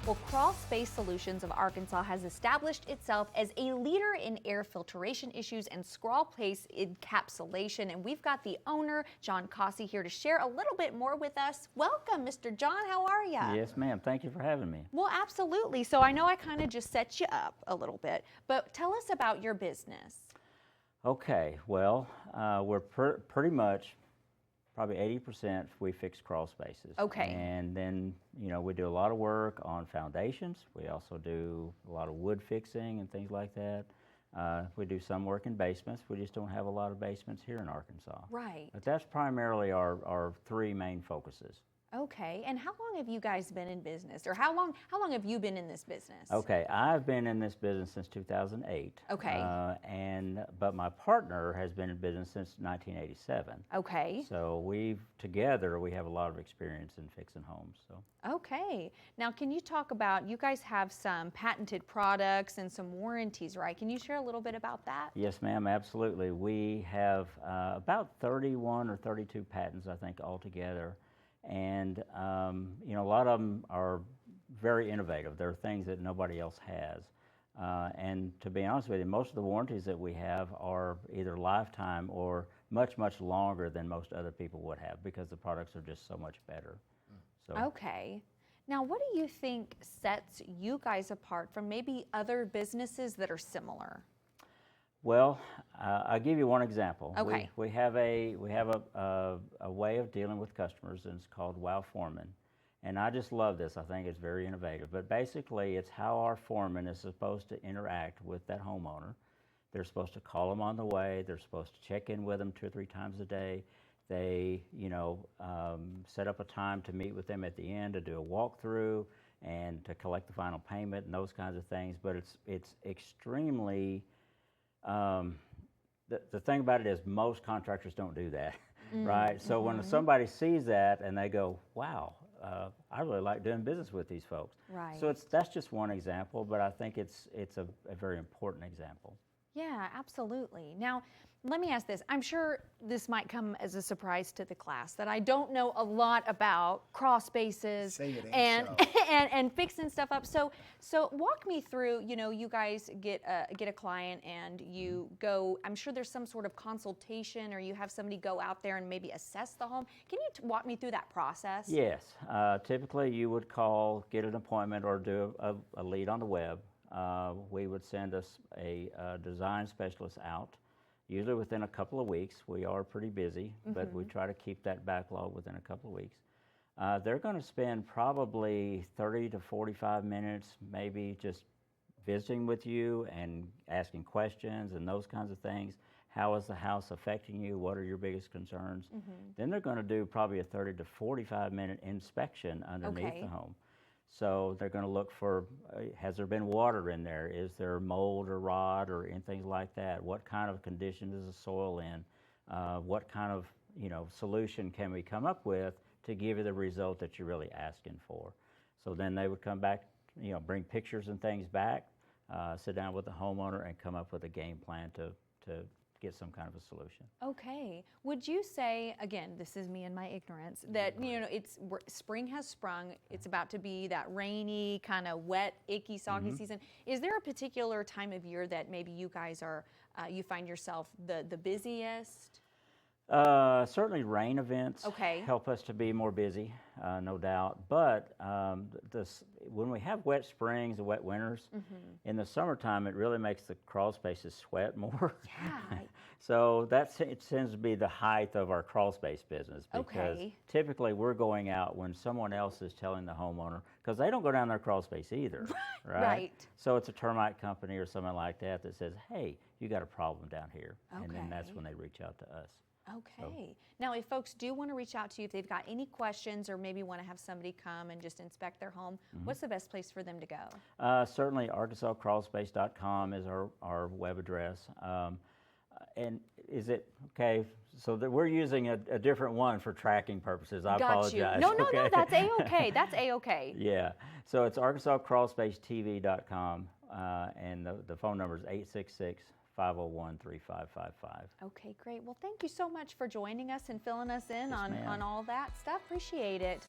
Well, Crawl Space Solutions of Arkansas has established itself as a leader in air filtration issues and scrawl place encapsulation. And we've got the owner, John Cossey, here to share a little bit more with us. Welcome, Mr. John. How are you? Yes, ma'am. Thank you for having me. Well, absolutely. So I know I kind of just set you up a little bit, but tell us about your business. Okay, well, we're pretty much, probably 80% we fix crawl spaces. Okay. And then, we do a lot of work on foundations. We also do a lot of wood fixing and things like that. We do some work in basements. We just don't have a lot of basements here in Arkansas. Right. But that's primarily our three main focuses. Okay, and how long have you guys been in business, or how long have you been in this business? Okay, I've been in this business since 2008. Okay. But my partner has been in business since 1987. Okay. So we have a lot of experience in fixing homes. So. Okay. Now, can you talk about, you guys have some patented products and some warranties, right? Can you share a little bit about that? Yes, ma'am, absolutely. We have about 31 or 32 patents, I think, altogether. And, a lot of them are very innovative. They're things that nobody else has. And to be honest with you, most of the warranties that we have are either lifetime or much, much longer than most other people would have because the products are just so much better. So. Okay. Now, what do you think sets you guys apart from maybe other businesses that are similar? Well, I'll give you one example. Okay. We have a way of dealing with customers, and it's called Wow Foreman. And I just love this. I think it's very innovative. But basically, it's how our foreman is supposed to interact with that homeowner. They're supposed to call them on the way. They're supposed to check in with them 2 or 3 times a day. They, set up a time to meet with them at the end to do a walkthrough and to collect the final payment and those kinds of things. But it's extremely the thing about it is most contractors don't do that, right? So when somebody sees that and they go, wow, I really like doing business with these folks. Right. So that's just one example, but I think it's a very important example. Yeah, absolutely. Now, let me ask this. I'm sure this might come as a surprise to the class that I don't know a lot about crawl spaces and fixing stuff up. So walk me through. You guys get a client and you go. I'm sure there's some sort of consultation, or you have somebody go out there and maybe assess the home. Can you walk me through that process? Yes. Typically, you would call, get an appointment, or do a lead on the web. We would send us a design specialist out. Usually within a couple of weeks. We are pretty busy, but we try to keep that backlog within a couple of weeks. They're going to spend probably 30 to 45 minutes maybe just visiting with you and asking questions and those kinds of things. How is the house affecting you? What are your biggest concerns? Then they're going to do probably a 30 to 45-minute inspection underneath the home. So they're going to look for, has there been water in there? Is there mold or rot or anything like that? What kind of condition is the soil in? What kind of solution can we come up with to give you the result that you're really asking for? So then they would come back, bring pictures and things back, sit down with the homeowner and come up with a game plan to get some kind of a solution. Okay. Would you say, again, this is me and my ignorance, that spring has sprung, it's about to be that rainy, kind of wet, icky, soggy season. Is there a particular time of year that maybe you guys are, you find yourself the busiest? Certainly rain events help us to be more busy, no doubt. But when we have wet springs and wet winters, in the summertime, it really makes the crawl spaces sweat more. Yeah. So it tends to be the height of our crawl space business, because typically we're going out when someone else is telling the homeowner, because they don't go down their crawl space either, right? Right. So it's a termite company or something like that that says, hey, you got a problem down here. Okay. And then that's when they reach out to us. Okay. Now, if folks do want to reach out to you, if they've got any questions or maybe want to have somebody come and just inspect their home, what's the best place for them to go? Certainly, ArkansasCrawlspace.com is our web address. And is it okay? So that we're using a different one for tracking purposes. I apologize. No, that's A-okay. That's A-okay. Yeah. So it's ArkansasCrawlspaceTV.com, and the phone number is 866-501-3555. Okay, great. Well, thank you so much for joining us and filling us in Yes, on all that stuff. Appreciate it.